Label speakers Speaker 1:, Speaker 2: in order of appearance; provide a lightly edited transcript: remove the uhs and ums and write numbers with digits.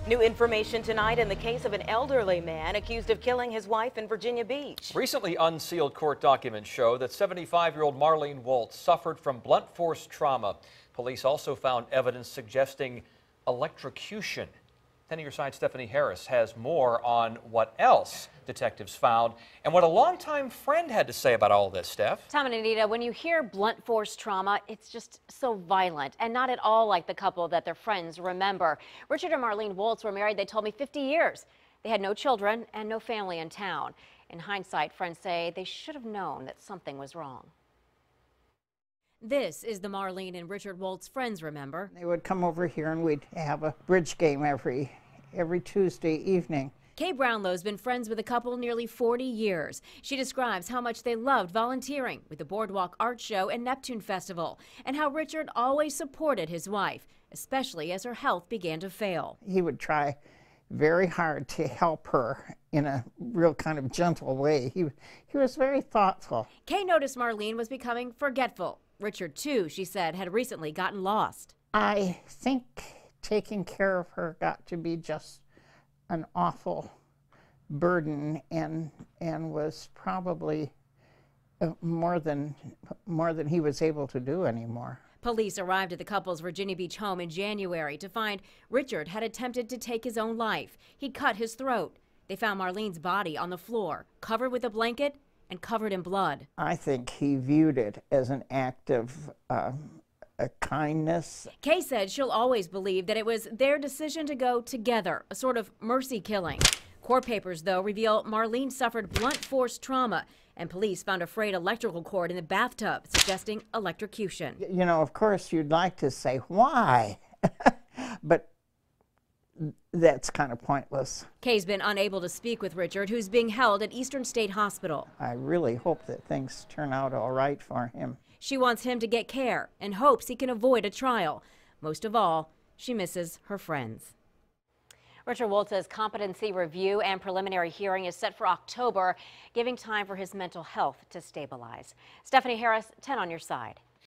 Speaker 1: New information tonight in the case of an elderly man accused of killing his wife in Virginia Beach.
Speaker 2: Recently unsealed court documents show that 75-year-old Marlene Waltz suffered from blunt force trauma. Police also found evidence suggesting electrocution. 10 on your side, Stephanie Harris has more on what else detectives found and what a longtime friend had to say about all this, Steph.
Speaker 3: Tom and Anita, when you hear blunt force trauma, it's just so violent and not at all like the couple that their friends remember. Richard and Marlene Waltz were married, they told me, 50 years. They had no children and no family in town. In hindsight, friends say they should have known that something was wrong. This is the Marlene and Richard Waltz friends remember.
Speaker 4: They would come over here and we'd have a bridge game every Tuesday evening.
Speaker 3: Kay Brownlow's been friends with the couple nearly 40 years. She describes how much they loved volunteering with the Boardwalk Art Show and Neptune Festival, and how Richard always supported his wife, especially as her health began to fail.
Speaker 4: He would try very hard to help her in a real kind of gentle way. He was very thoughtful.
Speaker 3: Kay noticed Marlene was becoming forgetful. Richard, too, she said, had recently gotten lost.
Speaker 4: I think taking care of her got to be just an awful burden and was probably more than he was able to do anymore.
Speaker 3: Police arrived at the couple's Virginia Beach home in January to find Richard had attempted to take his own life. He'd cut his throat. They found Marlene's body on the floor, covered with a blanket and covered in blood.
Speaker 4: I think he viewed it as an act of a kindness.
Speaker 3: Kay said she'll always believe that it was their decision to go together, a sort of mercy killing. Court papers, though, reveal Marlene suffered blunt force trauma, and police found a frayed electrical cord in the bathtub, suggesting electrocution.
Speaker 4: You know, of course, you'd like to say, why? But that's kind of pointless.
Speaker 3: Kay's been unable to speak with Richard, who's being held at Eastern State Hospital.
Speaker 4: I really hope that things turn out all right for him.
Speaker 3: She wants him to get care and hopes he can avoid a trial. Most of all, she misses her friends. Richard Waltz's competency review and preliminary hearing is set for October, giving time for his mental health to stabilize. Stephanie Harris, 10 on your side.